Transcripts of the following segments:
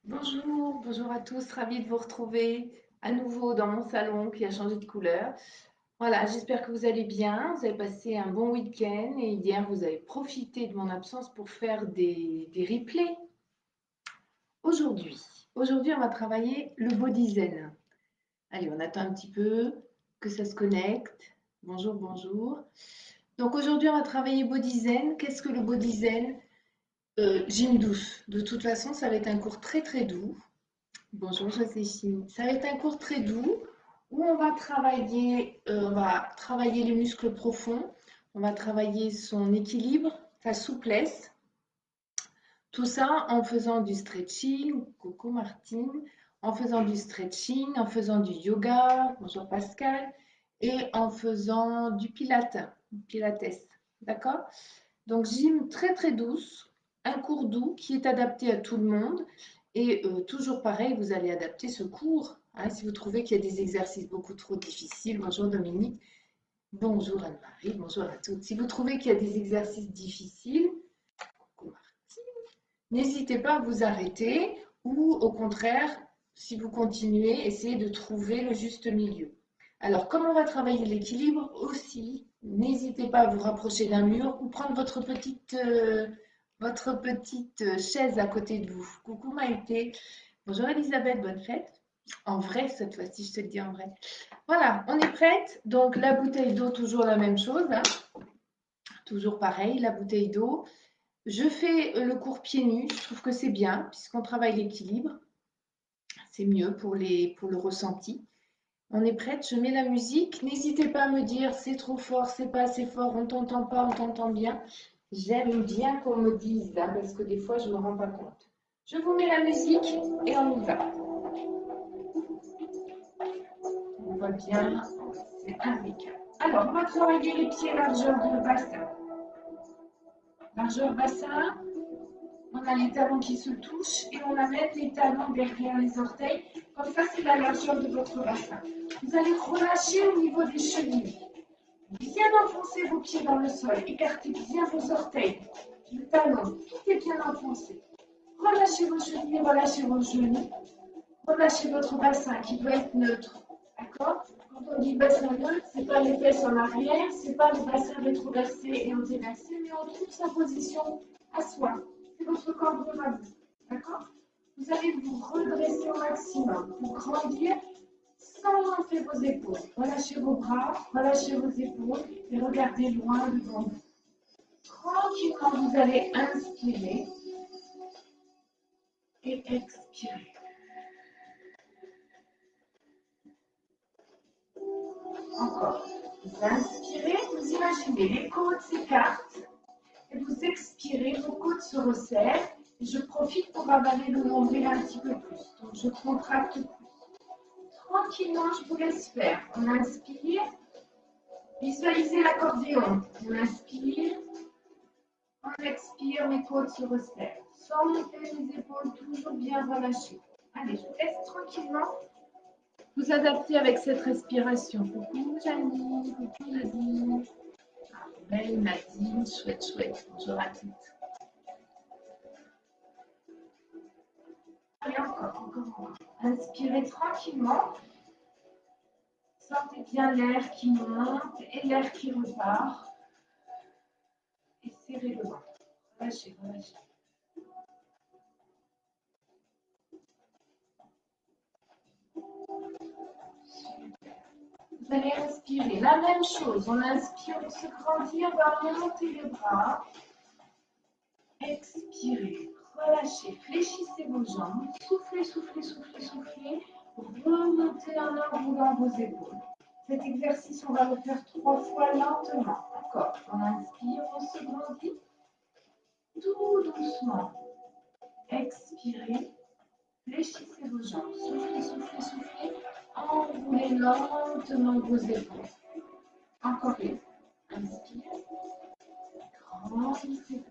Bonjour, bonjour à tous, ravie de vous retrouver à nouveau dans mon salon qui a changé de couleur. Voilà, j'espère que vous allez bien, vous avez passé un bon week-end et hier vous avez profité de mon absence pour faire des replays. Aujourd'hui, on va travailler le body zen. Allez, on attend un petit peu que ça se connecte. Bonjour, bonjour. Donc aujourd'hui, on va travailler body zen. Qu'est-ce que le body zen? Gym douce. De toute façon, ça va être un cours très très doux. Bonjour Joséphine. Ça va être un cours très doux où on va travailler les muscles profonds, on va travailler son équilibre, sa souplesse. Tout ça en faisant du stretching, coucou Martine, en faisant du stretching, en faisant du yoga, bonjour Pascal, et en faisant du pilates. D'accord? Donc, gym très très douce, un cours doux qui est adapté à tout le monde. Et toujours pareil, vous allez adapter ce cours. Hein, si vous trouvez qu'il y a des exercices beaucoup trop difficiles, bonjour Dominique, bonjour Anne-Marie, bonjour à toutes. Si vous trouvez qu'il y a des exercices difficiles, n'hésitez pas à vous arrêter ou au contraire, si vous continuez, essayez de trouver le juste milieu. Alors, comme on va travailler l'équilibre aussi, n'hésitez pas à vous rapprocher d'un mur ou prendre votre petite chaise à côté de vous. Coucou Maïté. Bonjour Elisabeth, bonne fête. En vrai, cette fois-ci, je te le dis en vrai. Voilà, on est prête. Donc, la bouteille d'eau, toujours la même chose. Hein. Toujours pareil, la bouteille d'eau. Je fais le cours pieds nus. Je trouve que c'est bien puisqu'on travaille l'équilibre. C'est mieux pour le ressenti. On est prête, je mets la musique. N'hésitez pas à me dire c'est trop fort, c'est pas assez fort, on t'entend pas, on t'entend bien. J'aime bien qu'on me dise là parce que des fois je ne me rends pas compte. Je vous mets la musique et on y va. On voit bien, c'est impeccable. Alors, on va travailler les pieds largeur de bassin. Largeur bassin, on a les talons qui se touchent et on amène les talons derrière les orteils. Comme ça, c'est la largeur de votre bassin. Vous allez relâcher au niveau des chevilles. Bien enfoncez vos pieds dans le sol. Écartez bien vos orteils. Le talon, tout est bien enfoncé. Relâchez vos chevilles, relâchez vos genoux. Relâchez votre bassin qui doit être neutre. D'accord? Quand on dit bassin neutre, ce n'est pas les fesses en arrière, ce n'est pas le bassin rétroversé et antéversé, mais on trouve sa position à soi. C'est votre corps à vous. D'accord? Vous allez vous redresser au maximum pour grandir sans monter vos épaules. Relâchez vos bras, relâchez vos épaules et regardez loin devant vous. Tranquillement, vous allez inspirer et expirer. Encore. Vous inspirez, vous imaginez les côtes s'écartent et vous expirez, vos côtes se resserrent. Et je profite pour avaler le nombril un petit peu plus. Donc je contracte plus. Tranquillement, je vous laisse faire. On inspire. Visualisez l'accordéon. On inspire. On expire, mes côtes se resserrent. Sans monter les épaules, toujours bien relâchées. Allez, je vous laisse tranquillement vous adapter avec cette respiration. Coucou Janie, coucou Nadine. Belle Nadine, chouette, chouette. Bonjour à toutes. Allez, encore. Inspirez tranquillement. Sentez bien l'air qui monte et l'air qui repart. Et serrez le ventre. Relâchez, relâchez. Vous allez respirer. La même chose. On inspire, on se grandit, on va monter les bras. Expirez. Relâchez. Fléchissez vos jambes. Soufflez, soufflez, soufflez, soufflez. Remontez en enroulant vos épaules. Cet exercice, on va le faire 3 fois lentement. Encore. On inspire, on se grandit. Tout doucement. Expirez. Fléchissez vos jambes. Soufflez, soufflez, soufflez. Enroulez lentement vos épaules. Encore une. Inspire. Grandissez.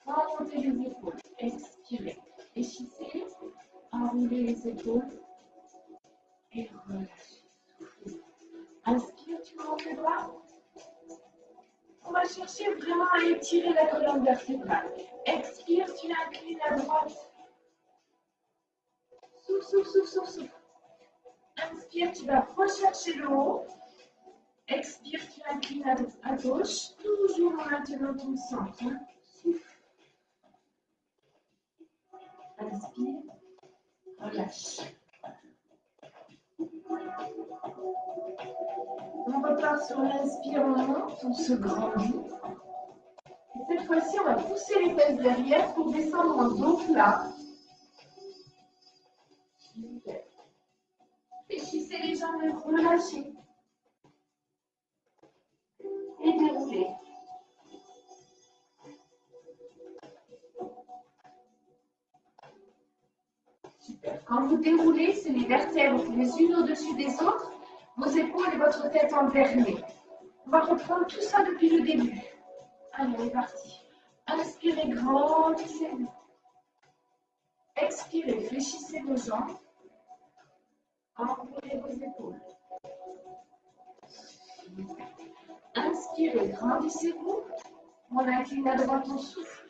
Remontez les épaules. Expirez. Fléchissez. Enroulez les épaules. Et relâchez. Soufflez. Inspire, tu montes les bras. On va chercher vraiment à étirer la colonne vertébrale. Expire, tu inclines à droite. souffle, souffle, souffle, souffle, souffle. Inspire, tu vas rechercher le haut. Expire, tu inclines à gauche, toujours en maintenant ton centre. Hein. Souffle. Inspire, relâche. On repart sur l'inspire, on monte, on se grandit. Et cette fois-ci, on va pousser les fesses derrière pour descendre en dos plat. Super. Fléchissez les jambes, relâchez. Et déroulez. Super. Quand vous déroulez, c'est les vertèbres les unes au-dessus des autres, vos épaules et votre tête alternées. On va reprendre tout ça depuis le début. Allez, on est parti. Inspirez, grandissez-vous. Expirez, fléchissez vos jambes. Enroulez vos épaules. Inspirez, grandissez-vous. On incline à droite, on souffle.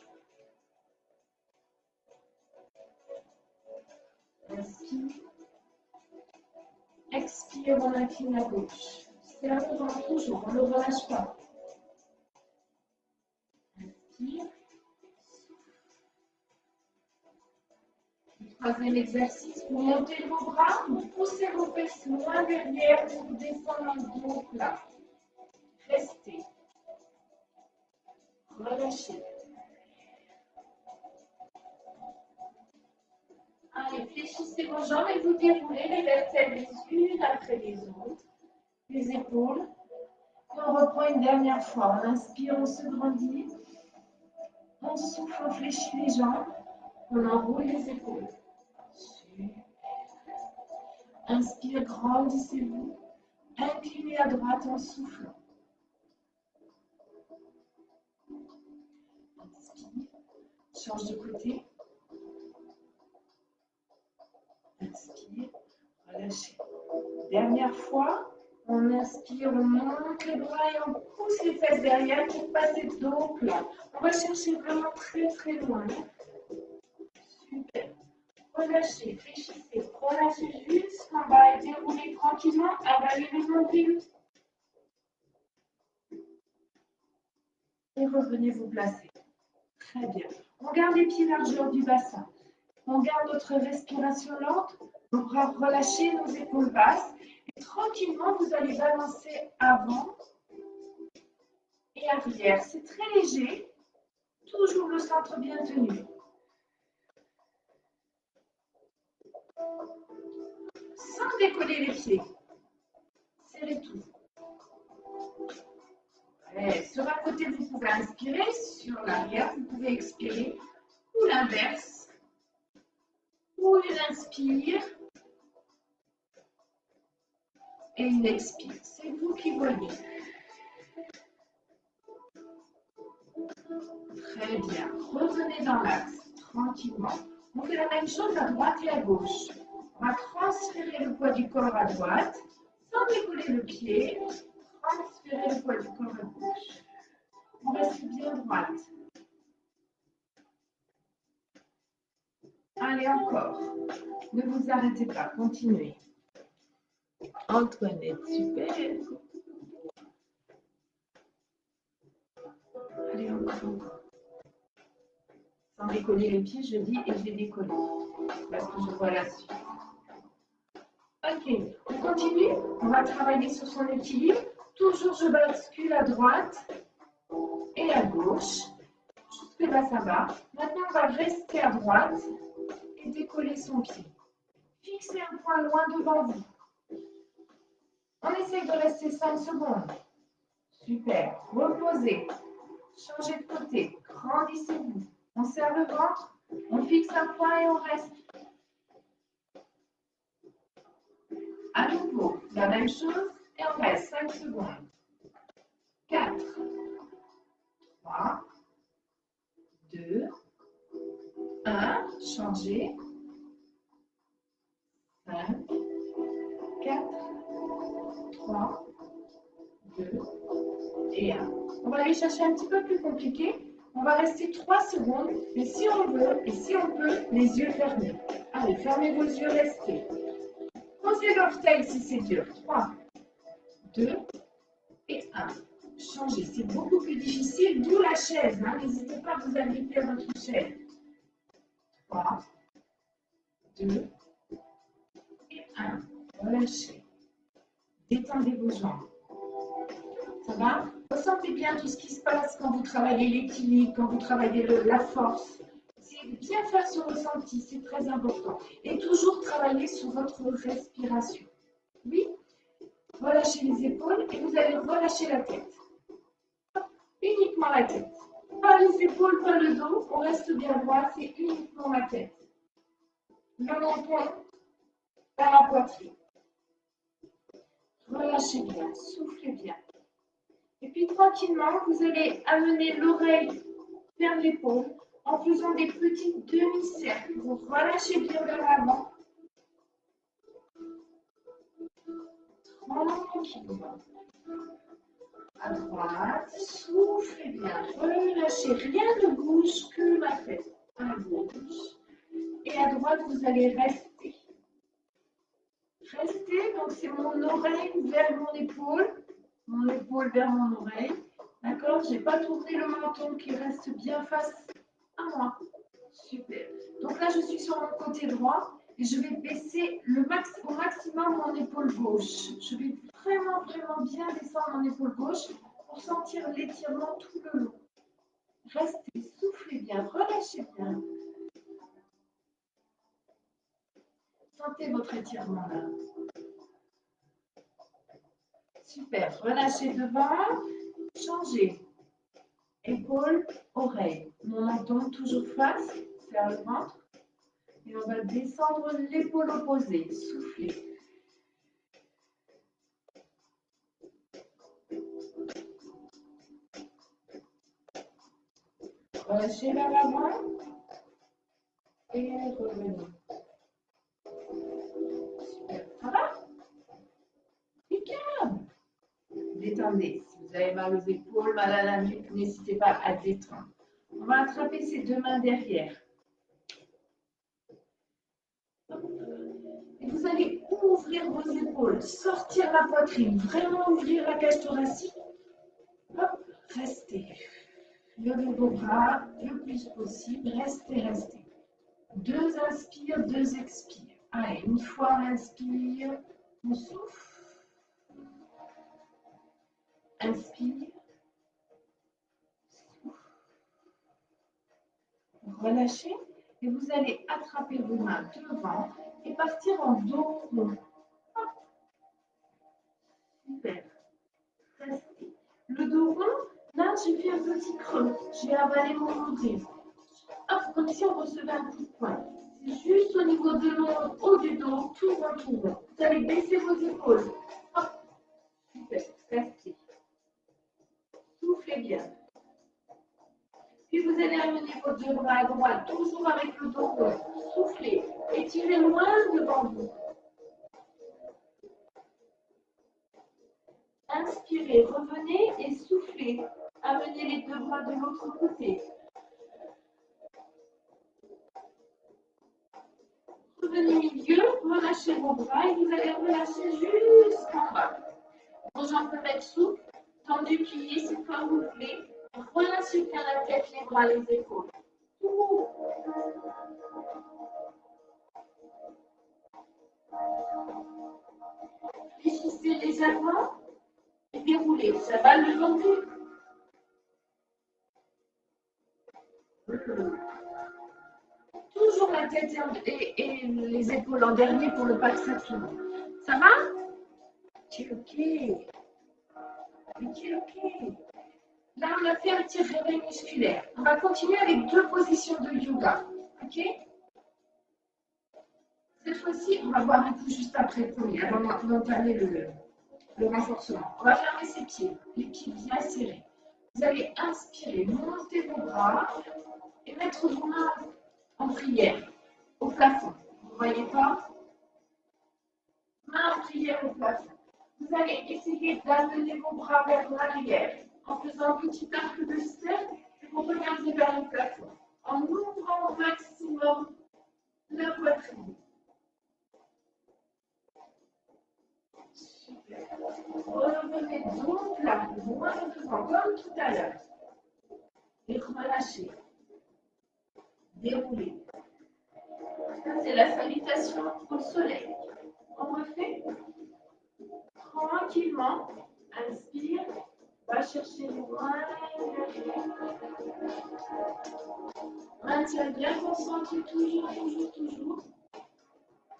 Inspire. Expire, on incline à gauche. Serre-le toujours, on ne relâche pas. Inspire. Troisième exercice, vous montez vos bras, vous poussez vos fesses loin derrière, vous descendez en dos plat. Restez. Relâchez. Allez, fléchissez vos jambes et vous déroulez les vertèbres les unes après les autres. Les épaules. Et on reprend une dernière fois. On inspire, on se grandit. On souffle, on fléchit les jambes. On enroule les épaules. Inspire, grandissez-vous. Inclinez à droite en soufflant. Inspire. Change de côté. Inspire. Relâchez. Dernière fois. On inspire, on monte les bras et on pousse les fesses derrière pour passer dos plat. On va chercher vraiment très très loin. Super. Relâchez, fléchissez, relâchez jusqu'en bas et déroulez tranquillement, avalez les nombrils. Et revenez vous placer. Très bien. On garde les pieds largeur du bassin. On garde notre respiration lente. Nos bras relâchés, nos épaules basses. Et tranquillement, vous allez balancer avant et arrière. C'est très léger. Toujours le centre bien tenu. Sans décoller les pieds. Serrez tout. Et sur un côté, vous pouvez inspirer. Sur l'arrière, vous pouvez expirer. Ou l'inverse. Ou une inspire. Et une expire. C'est vous qui voyez. Très bien. Revenez dans l'axe, tranquillement. On fait la même chose à droite et à gauche. On va transférer le poids du corps à droite, sans décoller le pied. Transférer le poids du corps à gauche. On reste bien droite. Allez, encore. Ne vous arrêtez pas, continuez. Antoinette, super. Allez, encore. Sans décoller les pieds, je dis, et j'ai décollé. Parce que je vois la suite. Ok, on continue. On va travailler sur son équilibre. Toujours, je bascule à droite et à gauche. Jusque là, ça va. Maintenant, on va rester à droite et décoller son pied. Fixez un point loin devant vous. On essaye de rester 5 secondes. Super. Reposez. Changez de côté. Grandissez-vous. On serre le ventre. On fixe un point et on reste. À nouveau, la même chose et on reste 5 secondes. 4, 3, 2, 1. Changez. 5, 4, 3, 2 et 1. On va aller chercher un petit peu plus compliqué. On va rester 3 secondes, mais si on veut et si on peut, les yeux fermés. Allez, fermez vos yeux, restez. Posez l'orteil si c'est dur. 3, 2 et 1. Changez. C'est beaucoup plus difficile, d'où la chaise. Hein. N'hésitez pas à vous agripper à votre chaise. 3, 2 et 1. Relâchez. Détendez vos jambes. Ça va? Ressentez bien tout ce qui se passe quand vous travaillez l'équilibre, quand vous travaillez la force. C'est bien faire ce ressenti, c'est très important. Et toujours travailler sur votre respiration. Oui? Relâchez les épaules et vous allez relâcher la tête. Uniquement la tête. Pas les épaules, pas le dos. On reste bien droit, c'est uniquement la tête. Le menton vers la poitrine. Relâchez bien, soufflez bien. Et puis tranquillement, vous allez amener l'oreille vers l'épaule en faisant des petits demi-cercles. Vous relâchez bien vers l'avant. Tranquillement. À droite, soufflez bien, relâchez. Rien ne bouge que la tête. À gauche. Et à droite, vous allez rester. Restez, donc c'est mon oreille vers mon épaule vers mon oreille. D'accord? Je n'ai pas tourné le menton qui reste bien face à moi. Super. Donc là, je suis sur mon côté droit et je vais baisser au maximum mon épaule gauche. Je vais vraiment, vraiment bien descendre mon épaule gauche pour sentir l'étirement tout le long. Restez, soufflez bien, relâchez bien. Sentez votre étirement là. Super. Relâchez devant. Changez. Épaule, oreille. Mon menton toujours face vers le ventre. Et on va descendre l'épaule opposée. Soufflez. Relâchez vers l'avant. Et revenez. Super. Ça va? Impeccable. Détendez. Si vous avez mal aux épaules, mal à la nuque, n'hésitez pas à détendre. On va attraper ces deux mains derrière. Et vous allez ouvrir vos épaules, sortir la poitrine, vraiment ouvrir la cage thoracique. Hop, restez. Levez vos bras le plus possible. Restez, restez. 2 inspire, 2 expire. Allez, une fois on inspire, on souffle. Inspire. Relâchez et vous allez attraper vos mains devant et partir en dos rond. Hop. Super. Restez. Le dos rond, là j'ai fait un petit creux. J'ai avalé mon nombril. Hop, comme si on recevait un coup de poing. C'est juste au niveau de l'eau, haut du dos, tout rond, tout rond. Vous allez baisser vos épaules. Hop. Super. Restez. Soufflez bien. Puis vous allez amener vos deux bras à droite, toujours avec le dos rond. Soufflez. Étirez loin devant vous. Inspirez, revenez et soufflez. Amenez les deux bras de l'autre côté. Revenez au milieu, relâchez vos bras et vous allez relâcher jusqu'en bas. Vos jambes peuvent être souples, tendues, pliées, c'est comme vous voulez. Relâchez bien la tête, les bras, les épaules. Fléchissez légèrement et déroulez. Ça va le long du. Toujours la tête et les épaules en dernier pour ne pas que ça tourne. Ça va? Ok. Là, on a fait un petit réveil musculaire. On va continuer avec 2 positions de yoga. Ok? Cette fois-ci, on va voir un coup juste après avant d'entamer le renforcement. On va fermer ses pieds, les pieds bien serrés. Vous allez inspirer, monter vos bras et mettre vos mains en prière au plafond. Vous ne voyez pas? Main en prière au plafond. Vous allez essayer d'amener vos bras vers l'arrière en faisant un petit arc de cercle vous regardez vers le plafond en ouvrant au maximum la poitrine. Super. Revenez dos plat, loin devant, comme tout à l'heure. Et relâchez. Déroulez. Ça, c'est la salutation au soleil. On refait tranquillement. Inspire. Va chercher loin. Maintiens bien concentré, toujours.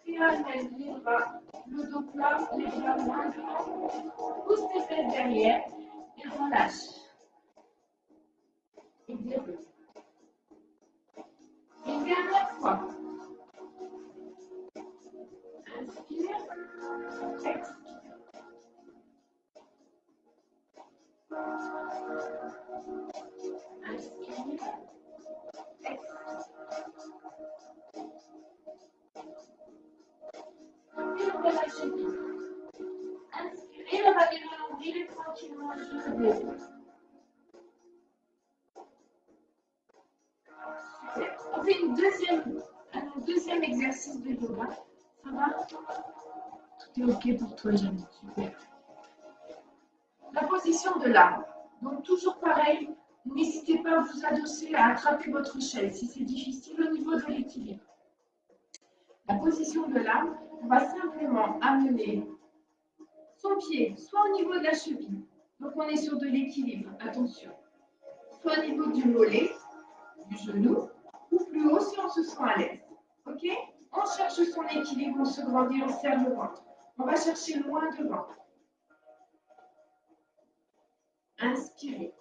Et amène les bras, le dos plat, les bras loin devant. Pousse les fesses derrière et relâche. Et déroule. Une dernière fois. Inspire. Expire. Inspire. Et relâchez bien. Inspirez, on va dérouler tranquillement le dos. Super. On fait un deuxième exercice de yoga. Ça va? Tout est OK pour toi, Jamie. Super. La position de l'arbre. Donc, toujours pareil. N'hésitez pas à vous adosser, à attraper votre chaise si c'est difficile au niveau de l'équilibre. La position de l'arbre, on va simplement amener son pied soit au niveau de la cheville. Donc, on est sur de l'équilibre. Attention. Soit au niveau du mollet, du genou, ou plus haut si on se sent à l'aise. OK? On cherche son équilibre, on se grandit, on serre le ventre. On va chercher loin devant. Inspirez.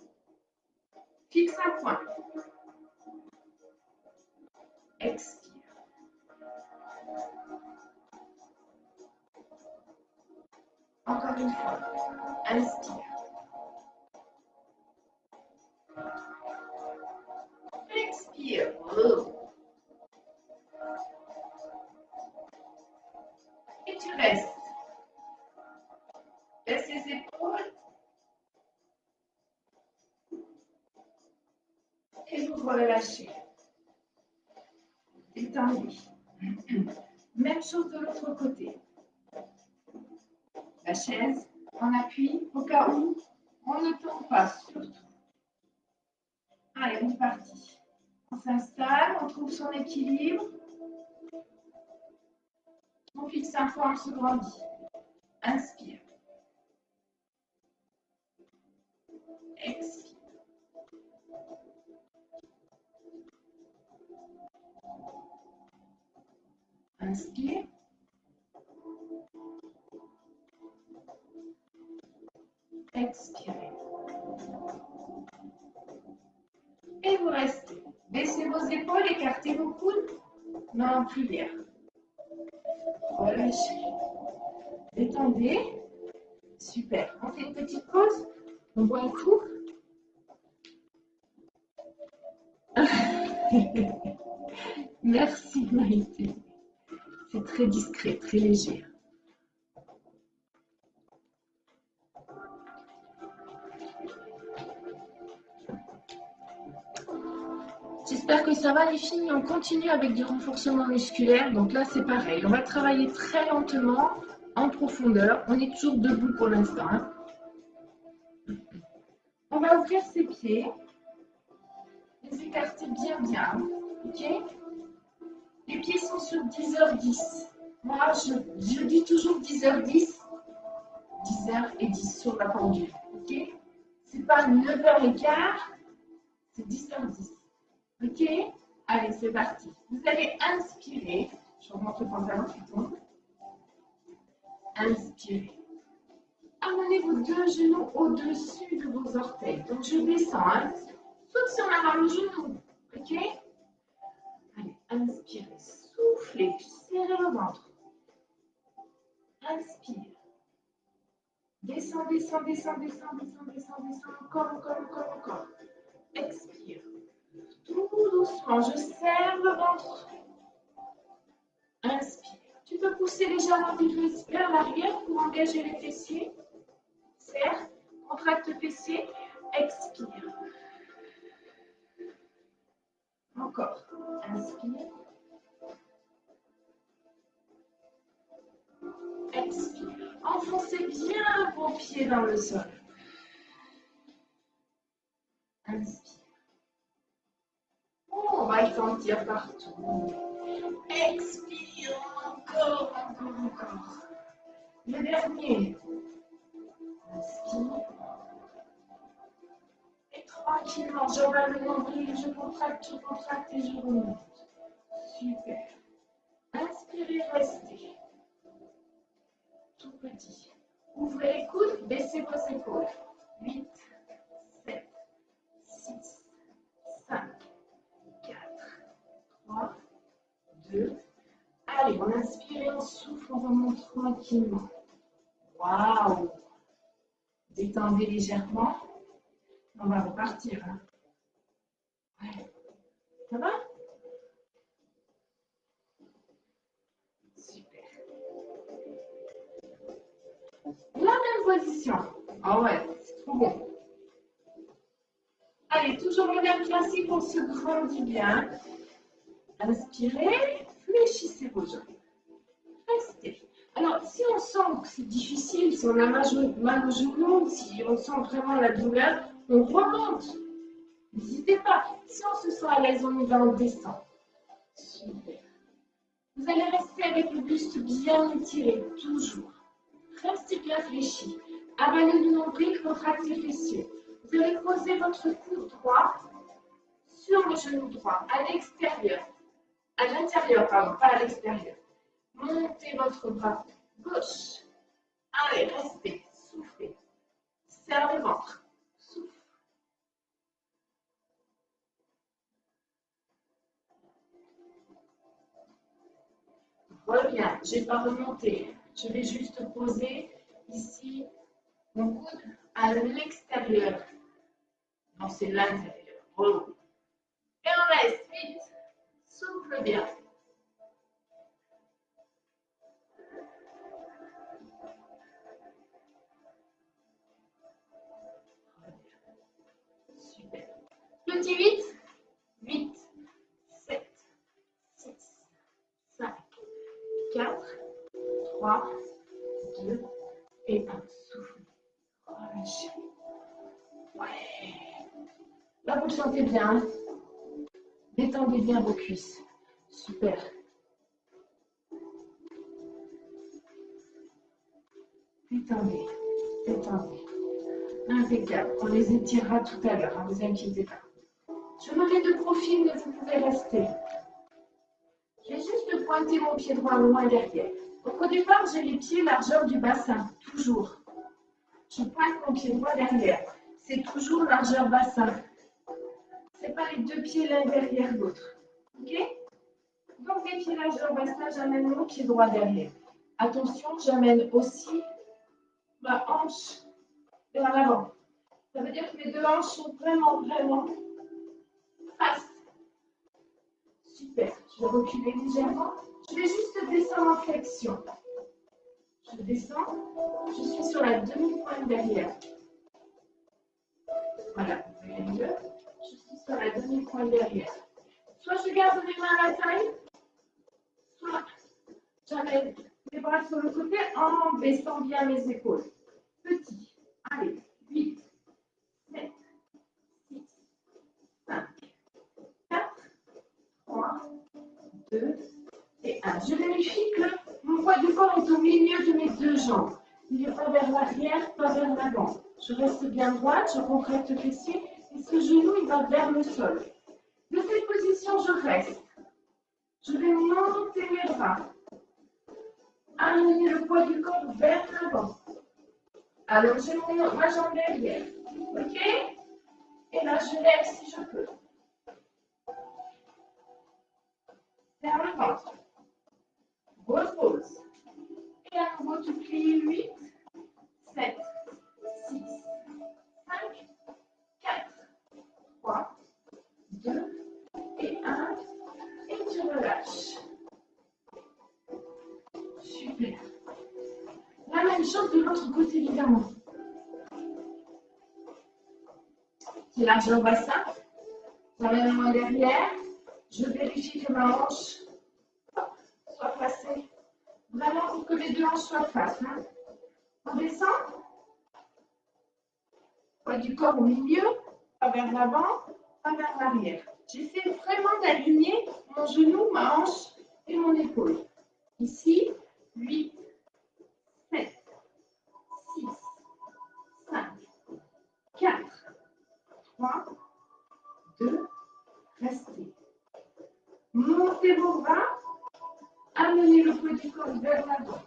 Fixe un point. Expire. Encore une fois. Inspire. Expire. Et tu restes. Laisse les épaules. Et vous relâchez. Détendez. Même chose de l'autre côté. La chaise en appui au cas où on ne tombe pas, surtout. Allez, on est parti. On s'installe, on trouve son équilibre. On fixe un point, on se grandit. Inspire. Expire. Inspire. Expirez. Et vous restez. Baissez vos épaules, écartez vos coudes. Main en prière. Relâchez. Détendez. Super. On fait une petite pause. On boit un coup. Merci Maïté. C'est très discret, très léger. J'espère que ça va les filles. On continue avec du renforcement musculaire. Donc là, c'est pareil. On va travailler très lentement, en profondeur. On est toujours debout pour l'instant. Hein. On va ouvrir ses pieds. Les écarter bien. OK? Les pieds sont sur 10h10. Moi, je dis toujours 10h10. 10h10 sur la pendule. OK? C'est pas 9h15, c'est 10h10. OK? Allez, c'est parti. Vous allez inspirer. Je remonte le pantalon qui tombe. Inspirez. Amenez vos deux genoux au-dessus de vos orteils. Donc, je descends. Hein? Saute sur ma main le genou. OK? Allez, inspirez. Soufflez. Serrez le ventre. Inspire. Descends. Encore. Expire. Tout doucement, je serre le ventre. Inspire. Tu peux pousser légèrement tes fesses vers l'arrière pour engager les fessiers. Serre. Contracte fessiers. Expire. Encore. Inspire. Expire. Enfoncez bien vos pieds dans le sol. Inspire. On va le sentir partout. Expire. Encore, encore, encore. Le dernier. Inspire. Et tranquillement, j'enlève le nombril, je contracte et je remonte. Super. Inspirez, restez. Tout petit. Ouvrez les coudes, baissez vos épaules. 8, 7, 6, 5, 4, 3, 2. Allez, on inspire et on souffle, on remonte tranquillement. Waouh! Détendez légèrement. On va repartir. Hein. Ouais. Ça va? Super. La même position. Ah ouais, c'est trop bon. Allez, toujours le même classique, on se grandit bien. Inspirez, fléchissez vos jambes. Restez. Alors, si on sent que c'est difficile, si on a mal au genou, si on sent vraiment la douleur, on remonte. N'hésitez pas. Si on se sent à l'aise, on y va, on descend. Super. Vous allez rester avec le buste bien étiré, toujours. Restez bien fléchi. Avalez le nombril, contractez les fessiers. Vous allez poser votre coude droit sur le genou droit, à l'extérieur. À l'intérieur, pardon, pas à l'extérieur. Montez votre bras gauche. Allez, restez, soufflez. Serre le ventre. Souffle. Reviens, je ne vais pas remonter. Je vais juste poser ici mon coude à l'extérieur. Non, c'est l'intérieur. Relou. Et on reste, vite. Souffle bien. Super. Petit 8. 8, 7, 6, 5, 4, 3, 2 et 1. Souffle. Relâchez. Ouais. Là, vous le sentez bien. Détendez bien vos cuisses. Super. Détendez. Détendez. Impeccable. On les étirera tout à l'heure, ne vous inquiétez pas. Je me mets de profil, mais vous pouvez rester. Je vais juste pointer mon pied droit loin derrière. Donc au départ, j'ai les pieds largeur du bassin, toujours. Je pointe mon pied droit derrière. C'est toujours largeur bassin. Ce n'est pas les deux pieds l'un derrière l'autre. Ok? Donc les pieds largeur bassin, j'amène mon pied droit derrière. Attention, j'amène aussi ma hanche vers l'avant. Ça veut dire que mes deux hanches sont vraiment face. Super. Je vais reculer légèrement. Je vais juste descendre en flexion. Je descends. Je suis sur la demi-pointe derrière. Voilà. Vous voyez mieux. Je suis sur la demi-pointe derrière. Soit je garde mes mains à la taille, soit j'amène les bras sur le côté en baissant bien mes épaules. Petit. Allez. 8, 7, 6, 5, 4, 3, 2 et 1. Je vérifie que mon poids du corps est au milieu de mes deux jambes. Il n'est pas vers l'arrière, pas vers l'avant. Je reste bien droite, je contracte le fessier et ce genou, il va vers le sol. De cette position, je reste. Je vais monter mes bras. Amener le poids du corps vers l'avant. Alors, je monte ma jambe derrière. OK? Et là, je lève si je peux. Vers le ventre. Repose. Et à nouveau, tu plies 8, 7, 6, 5, 4, 3, 2 et 1. Et tu relâches. Super. La même chose de l'autre côté, évidemment. C'est largeur bassin. J'amène la main derrière. Je vérifie que ma hanche soit placée vraiment pour que les deux hanches soient face. Hein. On descend. Poids du corps au milieu, pas vers l'avant, pas vers l'arrière. J'essaie vraiment d'aligner mon genou, ma hanche et mon épaule. Ici, 8, 7, 6, 5, 4, 3, 2, restez. Montez vos bras, amenez le poids du corps vers l'avant.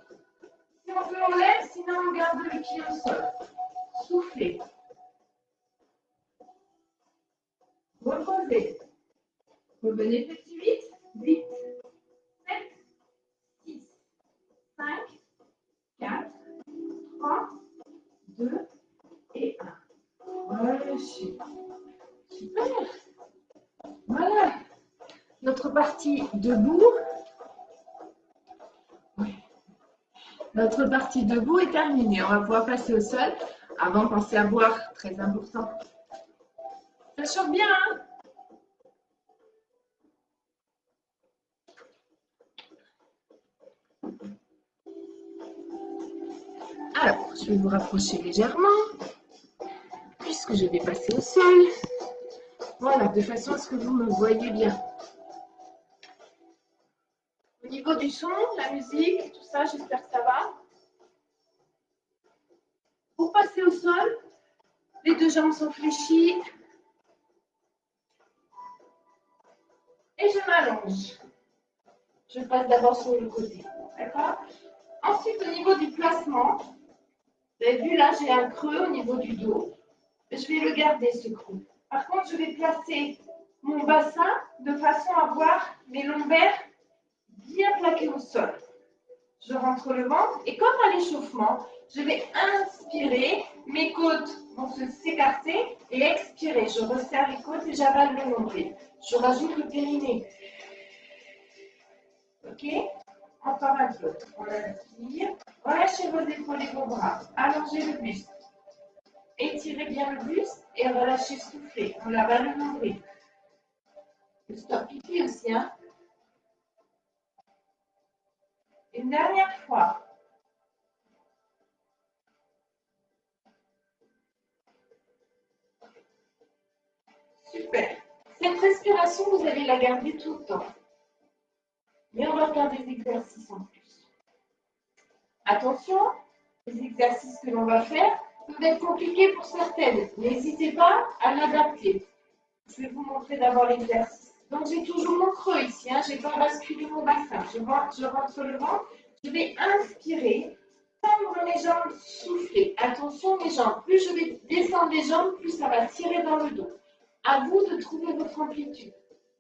Si on veut, on lève, sinon on garde le pied au sol. Soufflez. Reposez. Revenez petit vite. 8, 7, 6, 5, 4, 3, 2 et 1. Relâchez. Super. Voilà. Notre partie debout. Notre partie debout est terminée. On va pouvoir passer au sol. Avant, pensez à boire. Très important. Ça chauffe bien, hein? Alors, je vais vous rapprocher légèrement, puisque je vais passer au sol. Voilà, de façon à ce que vous me voyez bien. Au niveau du son, la musique, tout ça, j'espère que ça va. Pour passer au sol, les deux jambes sont fléchies. Et je m'allonge. Je passe d'abord sur le côté. D'accord? Ensuite, au niveau du placement, vous avez vu là, j'ai un creux au niveau du dos. Je vais le garder, ce creux. Par contre, je vais placer mon bassin de façon à avoir mes lombaires bien plaqués au sol. Je rentre le ventre et comme à l'échauffement, je vais inspirer, mes côtes vont s'écarter et expirer. Je resserre les côtes et j'avale le nombril. Je rajoute le périnée. Ok? Encore un peu. On inspire. Relâchez vos épaules et vos bras. Allongez le buste. Étirez bien le buste et relâchez, soufflez. On avale le nombril. Le stop pipi aussi, hein? Une dernière fois. Super. Cette respiration, vous allez la garder tout le temps. Mais on va faire des exercices en plus. Attention, les exercices que l'on va faire peuvent être compliqués pour certaines. N'hésitez pas à l'adapter. Je vais vous montrer d'abord l'exercice. Donc, j'ai toujours mon creux ici. Hein. Je n'ai pas basculé mon bassin. Je rentre le ventre. Je vais inspirer. Tendre mes jambes, souffler. Attention, mes jambes. Plus je vais descendre les jambes, plus ça va tirer dans le dos. À vous de trouver votre amplitude.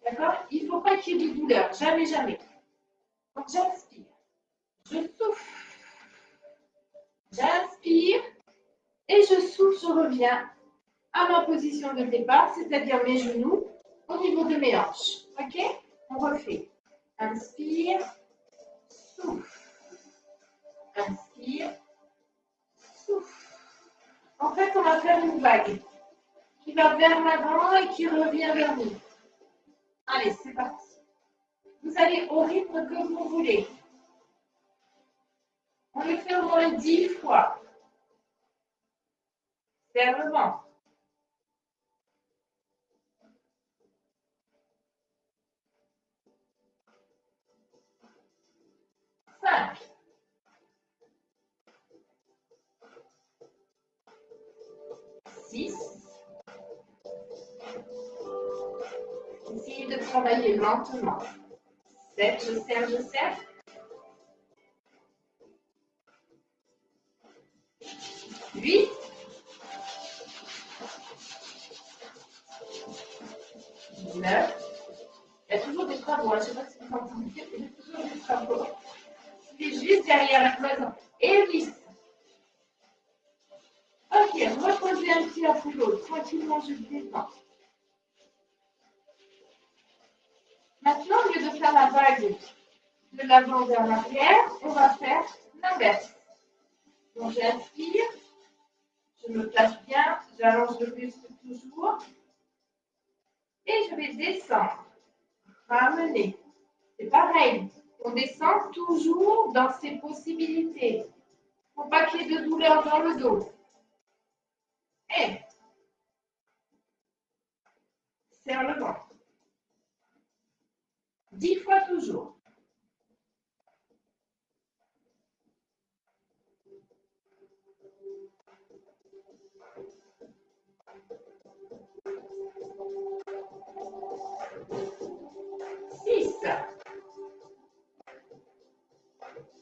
D'accord? Il ne faut pas qu'il y ait de douleur. Jamais, jamais. Donc, j'inspire. Je souffle. J'inspire. Et je souffle, je reviens à ma position de départ, c'est-à-dire mes genoux au niveau de mes hanches. Ok? On refait. Inspire, souffle. Inspire, souffle. En fait, on va faire une vague qui va vers l'avant et qui revient vers nous. Allez, c'est parti. Vous allez au rythme que vous voulez. On le fait au moins 10 fois. Vers le ventre. 5. 6. Essayez de travailler lentement. 7, je serre, je serre. 8. 9. Il y a toujours des travaux, je ne sais pas si vous entendez, il y a toujours des travaux. C'est juste derrière la cloison. Et 10. Ok, reposez un petit à l'autre. Tranquillement, je détends. Maintenant, au lieu de faire la vague de l'avant vers l'arrière, on va faire l'inverse. Donc, j'inspire, je me place bien, j'allonge le buste toujours. Et je vais descendre. ramenez. C'est pareil. On descend toujours dans ses possibilités. Faut pas qu'il y ait de douleur dans le dos. Et serre le ventre. 10 fois toujours.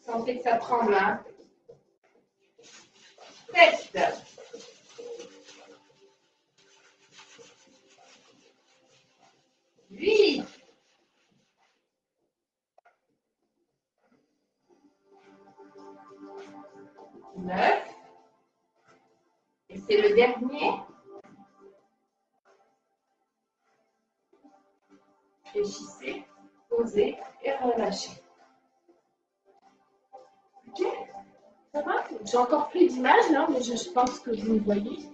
Sentez que ça tremble, hein. 7. 8. 9. Et c'est le dernier. Réfléchissez, posez et relâchez. Ok? Ça va? J'ai encore plus d'images là, mais je pense que vous me voyez.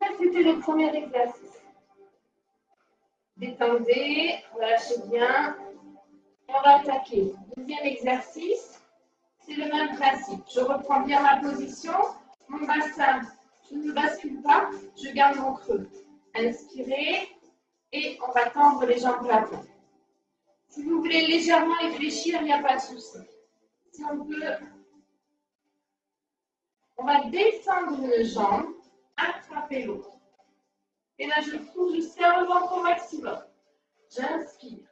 Ça, c'était le premier exercice. Détendez, relâchez bien. Et on va attaquer. Deuxième exercice, c'est le même principe. Je reprends bien ma position. Mon bassin, je ne bascule pas, je garde mon creux. Inspirez et on va tendre les jambes plafond. Si vous voulez légèrement réfléchir, il n'y a pas de souci. Si on peut, on va descendre une jambe, attraper l'autre. Et là, je serre le ventre au maximum. J'inspire.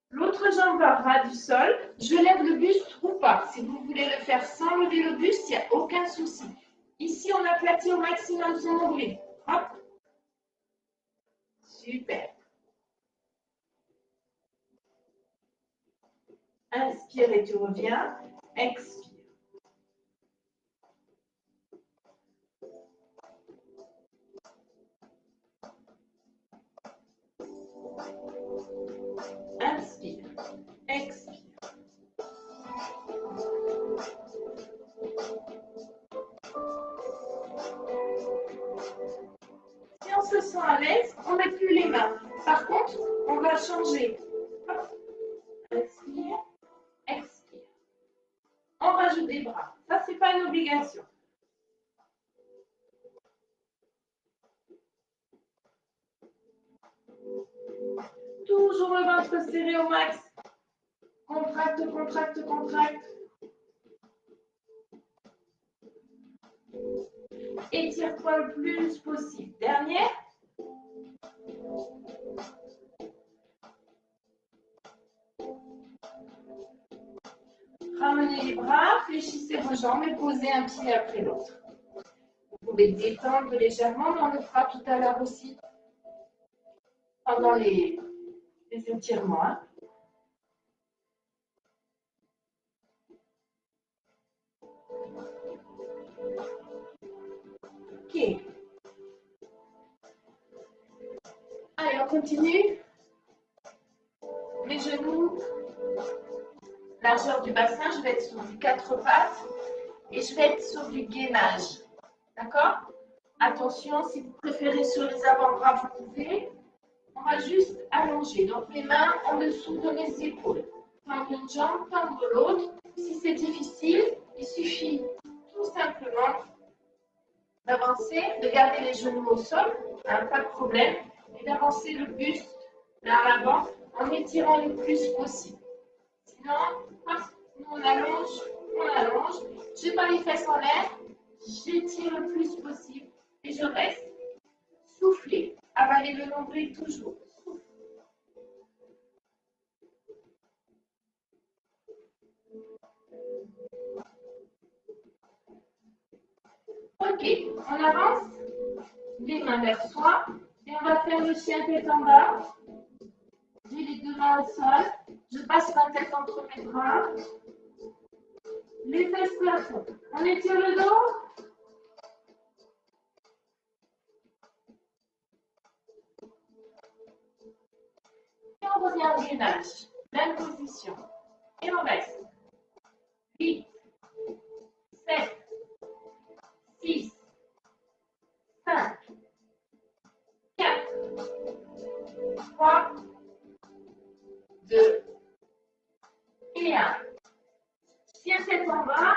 L'autre jambe va ras du sol. Je lève le buste ou pas. Si vous voulez le faire sans lever le buste, il n'y a aucun souci. Ici, on aplatit au maximum son nombril. Hop. Super. Inspire et tu reviens. Expire. Inspire. Expire. Si on se sent à l'aise, on ne met plus les mains. Par contre, on va changer. Inspire. Expire. On rajoute des bras. Ça, ce n'est pas une obligation. Toujours le ventre serré au max. Contracte, contracte, contracte. Étire-toi le plus possible. Dernière. Ramenez les bras, fléchissez vos jambes et posez un pied après l'autre. Vous pouvez détendre légèrement, mais on le fera tout à l'heure aussi pendant les étirements. Hein. Ok. Allez, on continue. Mes genoux, largeur du bassin, je vais être sur du 4 pattes et je vais être sur du gainage. D'accord? Attention, si vous préférez sur les avant-bras, vous pouvez. On va juste allonger. Donc, mes mains en dessous de mes épaules. Tendre une jambe, tendre l'autre. Si c'est difficile, il suffit tout simplement d'avancer, de garder les genoux au sol, hein, pas de problème, et d'avancer le buste vers l'avant en étirant le plus possible. Sinon, nous on allonge, je n'ai pas les fesses en l'air, j'étire le plus possible et je reste. Soufflez, avalez le nombril toujours. Ok, on avance, les mains vers soi, et on va faire le chien tête en bas. J'ai les deux mains au sol, je passe ma tête entre mes bras, les fesses plafond. On étire le dos. Et on revient au gainage, même position. Et on reste. 8, 7, 6, 3, 2 et 1. Tiens tête en bas.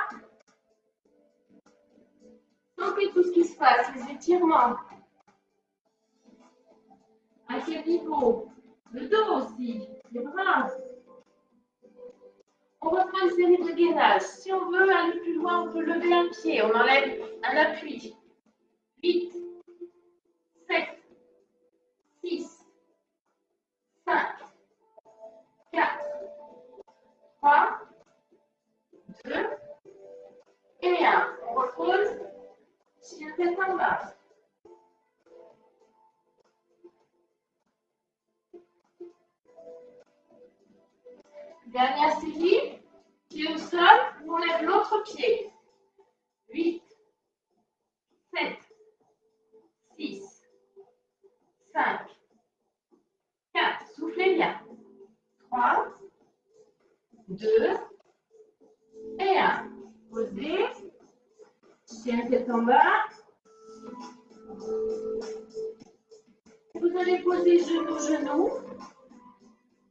Sentez tout ce qui se passe, les étirements. À quel niveau? Le dos aussi, les bras. On reprend une série de gainages. Si on veut aller plus loin, on peut lever un pied. On enlève un appui. 8, 7, 6, 5, 4, 3, 2 et 1. On repose. Chien tête en bas. Dernière série. Pied au sol. On lève l'autre pied. 8, 7, 6, 5, 4. Soufflez bien. 3, 2 et 1. Posez. Chien tête en bas. Vous allez poser genou.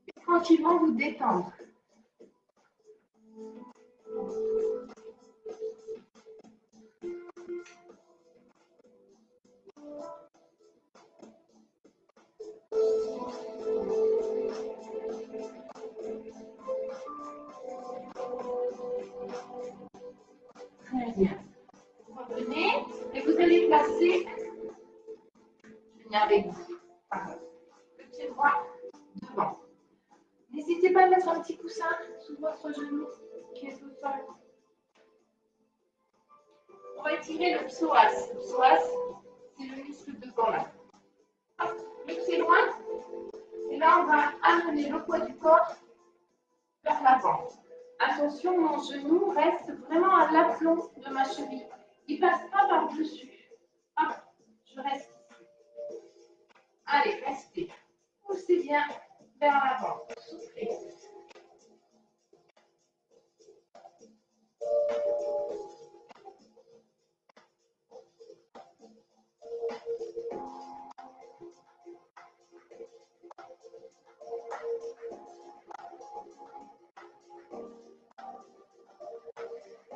Et tranquillement vous détendre. Très bien. Vous revenez et vous allez placer, je viens avec vous, le pied droit devant. N'hésitez pas à mettre un petit coussin sous votre genou qui est au sol. On va étirer le psoas. Le psoas, c'est le muscle devant là. Mixez loin. Et là, on va amener le poids du corps vers l'avant. Attention, mon genou reste vraiment à l'aplomb de ma cheville. Il ne passe pas par-dessus. Je reste ici. Allez, restez. Poussez bien vers l'avant. Soufflez.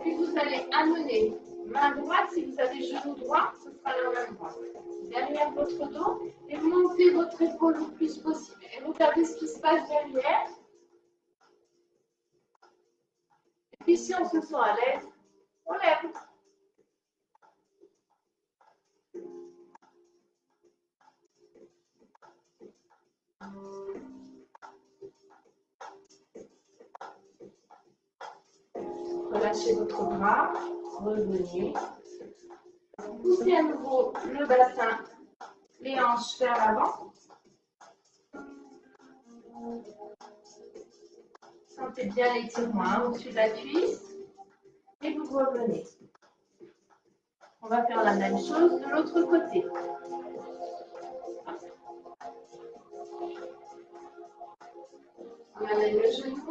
Puis vous allez amener main droite, si vous avez genou droit, ce sera la main droite. Derrière votre dos et montez votre épaule le plus possible. Et regardez ce qui se passe derrière. Et puis si on se sent à l'aise, on lève. Relâchez votre bras, revenez. Poussez à nouveau le bassin, les hanches vers l'avant. Sentez bien l'étirement au-dessus de la cuisse. Et vous revenez. On va faire la même chose de l'autre côté. On amène le genou.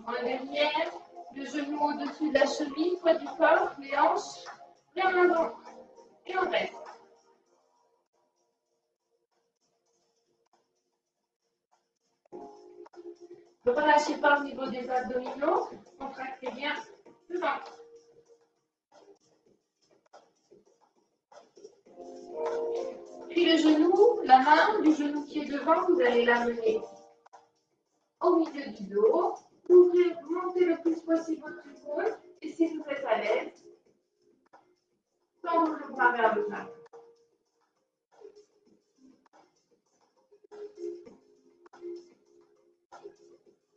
En derrière, le genou au-dessus de la cheville, poids du corps, les hanches vers l'avant. Et on reste. Ne relâchez pas au niveau des abdominaux, contractez bien le ventre. Puis le genou, la main du genou qui est devant, vous allez l'amener au milieu du dos. Ouvrez, montez le plus possible votre épaule. Et si vous êtes à l'aise, tendez le bras vers le bas.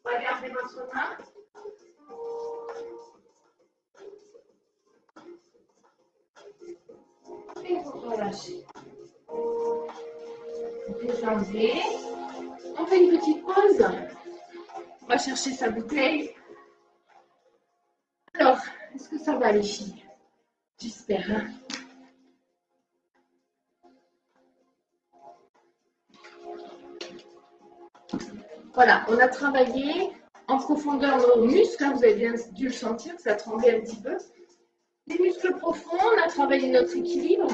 Regardez votre main. Et vous relâchez. Détendez. On fait une petite pause. On va chercher sa bouteille. Alors, est-ce que ça va les filles? J'espère. Hein? Voilà, on a travaillé en profondeur nos muscles. Hein, vous avez bien dû le sentir, ça tremblait un petit peu. Les muscles profonds, on a travaillé notre équilibre.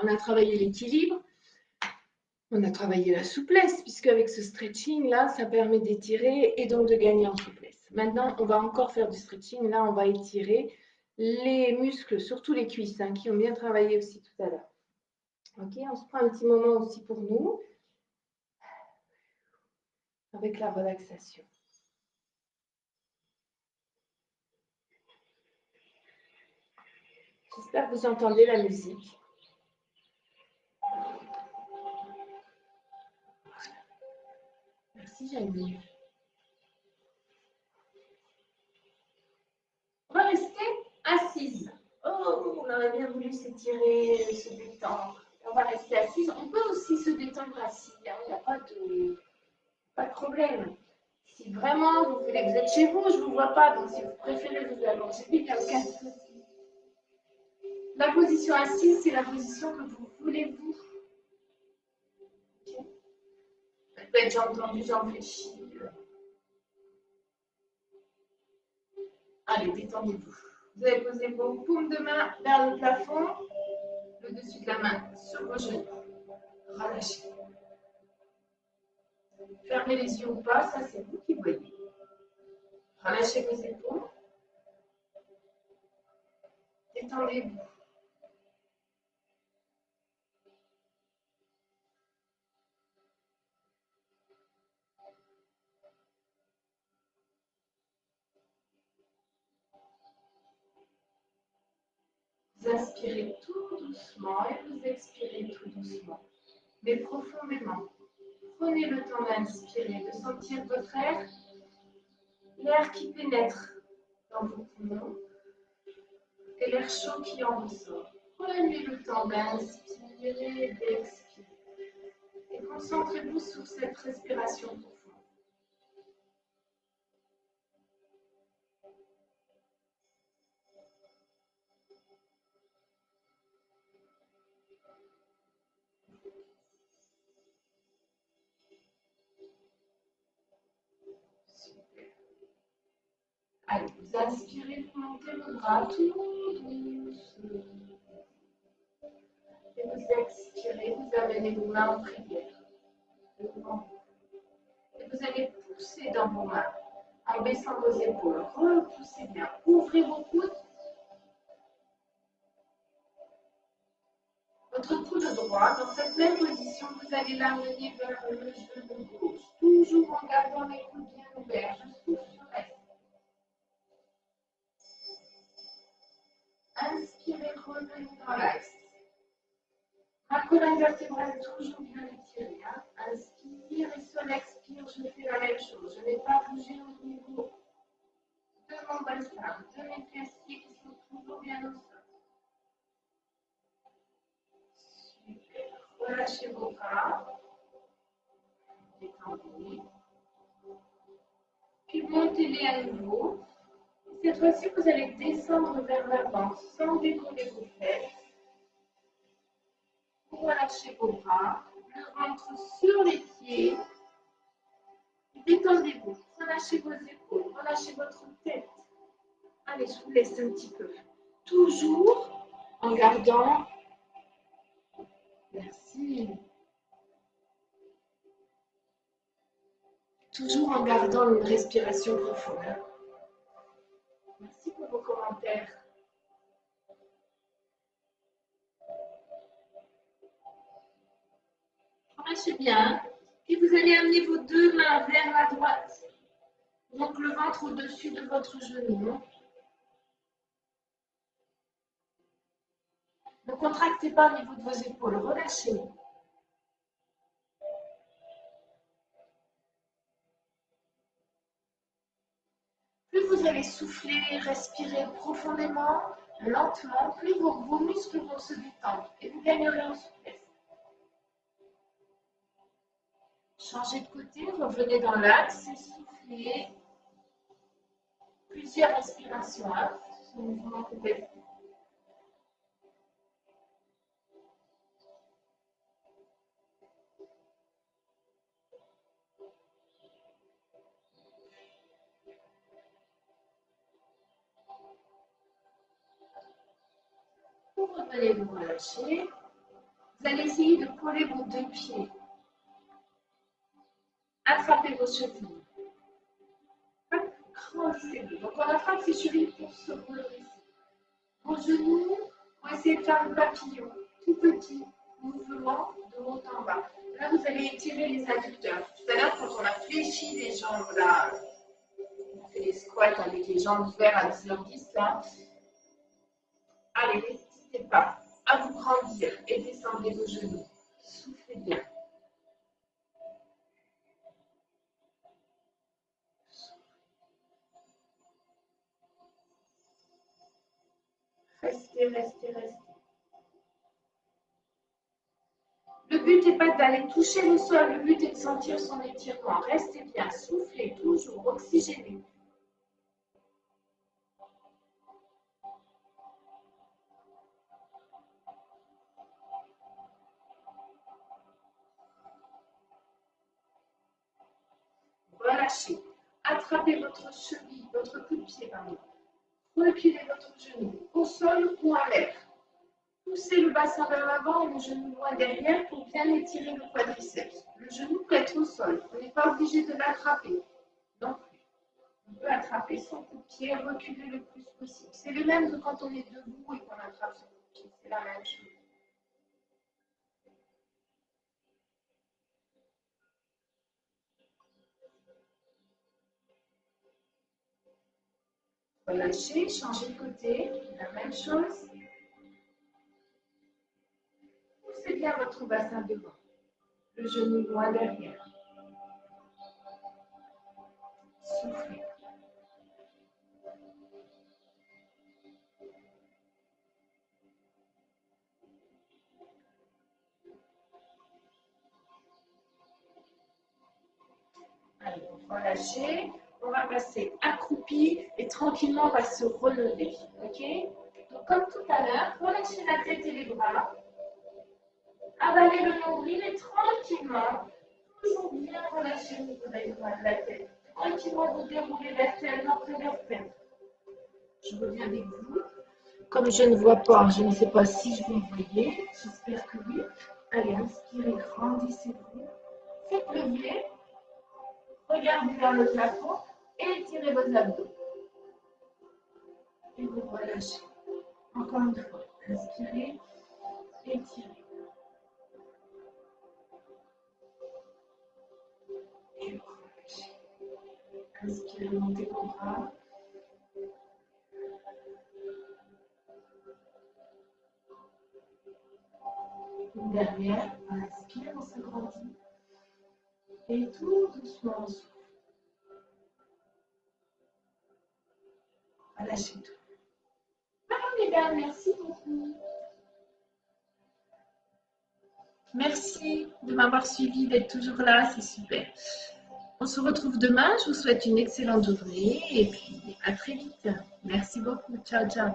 On a travaillé l'équilibre, on a travaillé la souplesse, puisque avec ce stretching-là, ça permet d'étirer et donc de gagner en souplesse. Maintenant, on va encore faire du stretching. Là, on va étirer les muscles, surtout les cuisses, hein, qui ont bien travaillé aussi tout à l'heure. Ok, on se prend un petit moment aussi pour nous, avec la relaxation. J'espère que vous entendez la musique. Merci, Jamie. On va rester assise. Oh, on aurait bien voulu s'étirer, se détendre. On va rester assise. On peut aussi se détendre assis. Il n'y a pas de problème. Si vraiment vous voulez, vous êtes chez vous, je ne vous vois pas. Donc si vous préférez vous allonger, il n'y a aucun souci. La position assise, c'est la position que vous voulez vous. Okay. Peut-être j'ai entendu, j'en fléchis. Allez, détendez-vous. Vous allez poser vos paumes de main vers le plafond, le dessus de la main sur vos genoux. Relâchez. Fermez les yeux ou pas, ça c'est vous qui voyez. Relâchez vos épaules. Détendez-vous. Vous inspirez tout doucement et vous expirez tout doucement, mais profondément. Prenez le temps d'inspirer, de sentir votre air, l'air qui pénètre dans vos poumons et l'air chaud qui en ressort. Prenez le temps d'inspirer et d'expirer. Et concentrez-vous sur cette respiration profonde. Allez, vous inspirez, vous montez le bras tout doucement. Et vous expirez, vous amenez vos mains en prière. Et vous allez pousser dans vos mains en baissant vos épaules. Repoussez bien. Ouvrez vos coudes. Votre coude droit, dans cette même position, vous allez l'amener vers le genou gauche. Toujours en gardant les coudes bien ouverts. Je souffle sur l'est. Inspirez, revenez dans l'axe. Ma colonne vertébrale toujours bien étirée. Hein. Inspire et sur l'expire, je fais la même chose. Je n'ai pas bougé au niveau de mon bassin, de mes fessiers qui sont toujours bien au sol. Super. Relâchez vos bras. Détendez. Puis montez-les à nouveau. Cette fois-ci, vous allez descendre vers l'avant sans décoller vos fesses. Relâchez vos bras, le ventre sur les pieds. Détendez-vous, relâchez vos épaules, relâchez votre tête. Allez, je vous laisse un petit peu. Toujours en gardant. Merci. Toujours en gardant une respiration profonde. Merci pour vos commentaires. Relâchez bien. Et vous allez amener vos deux mains vers la droite. Donc le ventre au-dessus de votre genou. Ne contractez pas au niveau de vos épaules. Relâchez. Plus vous allez souffler, respirer profondément, lentement, plus vos muscles vont se détendre et vous gagnerez en souplesse. Changez de côté, revenez dans l'axe et soufflez. Plusieurs respirations. Hein. Ce mouvement que vous faites. Vous revenez vous relâcher. Vous allez essayer de coller vos deux pieds. Attrapez vos chevilles. Grandissez-vous. Donc on attrape ses chevilles pour se relever. Vos genoux, vous essayez de faire le papillon, tout petit mouvement de haut en bas. Là, vous allez étirer les adducteurs. Tout à l'heure, quand on a fléchi les jambes, là, on fait les squats avec les jambes ouvertes à 10h10, là. Allez, n'hésitez pas à vous grandir et descendez vos genoux. Soufflez bien. Restez, restez, restez. Le but n'est pas d'aller toucher le sol, le but est de sentir son étirement. Restez bien, soufflez, toujours, oxygénez. Relâchez. Attrapez votre cheville, votre coup de pied, pardon. Reculez votre genou au sol ou à l'air. Poussez le bassin vers l'avant et le genou loin derrière pour bien étirer le quadriceps. Le genou peut être au sol. On n'est pas obligé de l'attraper non plus. On peut attraper son coup de pied et reculer le plus possible. C'est le même que quand on est debout et qu'on attrape son coup de pied. C'est la même chose. Relâchez, changez de côté. La même chose. Poussez bien votre bassin devant. Le genou loin derrière. Soufflez. Allez, relâchez. On va passer accroupi et tranquillement on va se relever. Ok? Donc comme tout à l'heure, relâchez la tête et les bras. Avalez le nombril et tranquillement, toujours bien relâcher le niveau de la tête. Tranquillement vous déroulez vertèbre après vertèbre. Je reviens avec vous. Comme je ne vois pas, je ne sais pas si je vais voyez. J'espère que oui. Allez, inspirez, grandissez-vous. Faites levier. Regardez vers le plafond et étirez vos abdos. Et vous relâchez. Encore une fois. Inspirez, étirez. Et vous relâchez. Inspirez, montez vos bras. Une dernière. On inspire, on s'agrandit. Et tout doucement, on souffle. Relâchez tout. Alors, mesdames, merci beaucoup. Merci de m'avoir suivi, d'être toujours là, c'est super. On se retrouve demain. Je vous souhaite une excellente journée et puis à très vite. Merci beaucoup. Ciao, ciao.